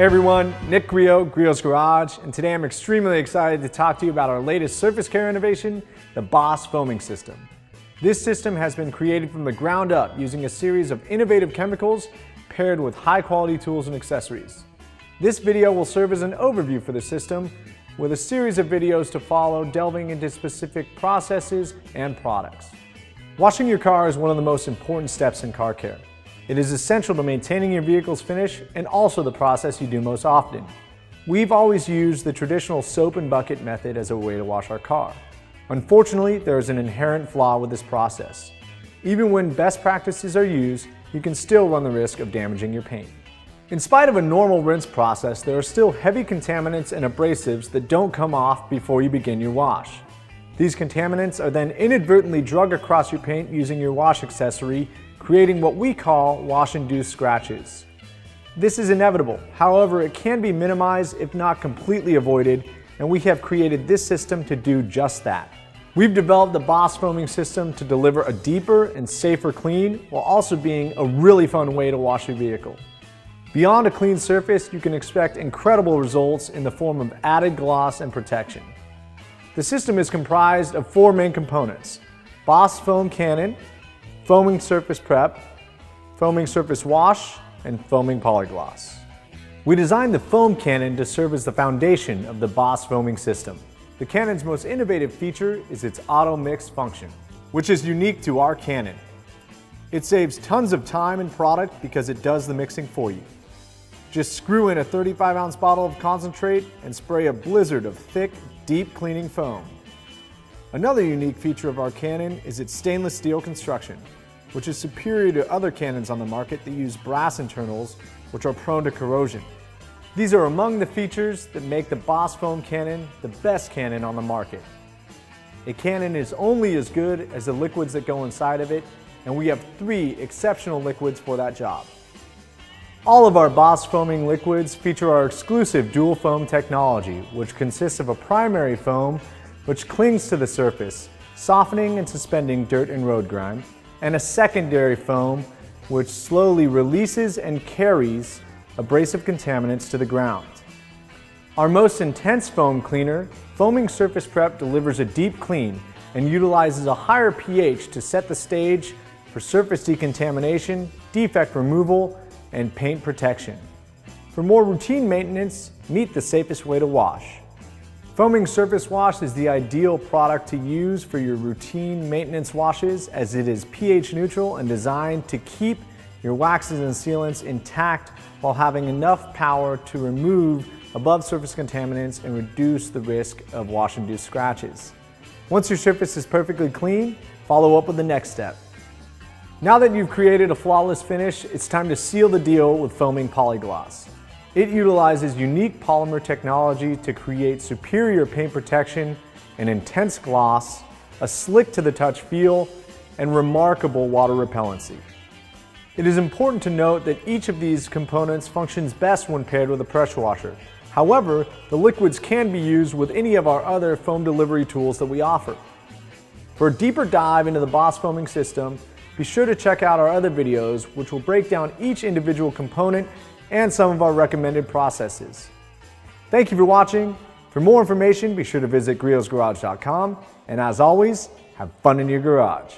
Hey everyone, Nick Griot, Griot's Garage, and today I'm extremely excited to talk to you about our latest surface care innovation, the Boss Foaming System. This system has been created from the ground up using a series of innovative chemicals paired with high-quality tools and accessories. This video will serve as an overview for the system, with a series of videos to follow delving into specific processes and products. Washing your car is one of the most important steps in car care. It is essential to maintaining your vehicle's finish and also the process you do most often. We've always used the traditional soap and bucket method as a way to wash our car. Unfortunately, there is an inherent flaw with this process. Even when best practices are used, you can still run the risk of damaging your paint. In spite of a normal rinse process, there are still heavy contaminants and abrasives that don't come off before you begin your wash. These contaminants are then inadvertently dragged across your paint using your wash accessory, creating what we call wash-induced scratches. This is inevitable, however, it can be minimized if not completely avoided, and we have created this system to do just that. We've developed the Boss Foaming System to deliver a deeper and safer clean, while also being a really fun way to wash your vehicle. Beyond a clean surface, you can expect incredible results in the form of added gloss and protection. The system is comprised of 4 main components: Boss Foam Cannon, Foaming Surface Prep, Foaming Surface Wash, and Foaming Polygloss. We designed the foam cannon to serve as the foundation of the Boss Foaming System. The cannon's most innovative feature is its auto mix function, which is unique to our cannon. It saves tons of time and product because it does the mixing for you. Just screw in a 35-ounce bottle of concentrate and spray a blizzard of thick, deep cleaning foam. Another unique feature of our cannon is its stainless steel construction, which is superior to other cannons on the market that use brass internals, which are prone to corrosion. These are among the features that make the Boss Foam Cannon the best cannon on the market. A cannon is only as good as the liquids that go inside of it, and we have 3 exceptional liquids for that job. All of our Boss Foaming liquids feature our exclusive dual foam technology, which consists of a primary foam which clings to the surface, softening and suspending dirt and road grime, and a secondary foam which slowly releases and carries abrasive contaminants to the ground. Our most intense foam cleaner, Foaming Surface Prep, delivers a deep clean and utilizes a higher pH to set the stage for surface decontamination, defect removal, and paint protection. For more routine maintenance, meet the safest way to wash. Foaming Surface Wash is the ideal product to use for your routine maintenance washes, as it is pH neutral and designed to keep your waxes and sealants intact while having enough power to remove above surface contaminants and reduce the risk of wash-induced scratches. Once your surface is perfectly clean, follow up with the next step. Now that you've created a flawless finish, it's time to seal the deal with Foaming Polygloss. It utilizes unique polymer technology to create superior paint protection, an intense gloss, a slick-to-the-touch feel, and remarkable water repellency. It is important to note that each of these components functions best when paired with a pressure washer. However, the liquids can be used with any of our other foam delivery tools that we offer. For a deeper dive into the Boss Foaming System, be sure to check out our other videos, which will break down each individual component and some of our recommended processes. Thank you for watching. For more information, be sure to visit griotsgarage.com, and as always, have fun in your garage.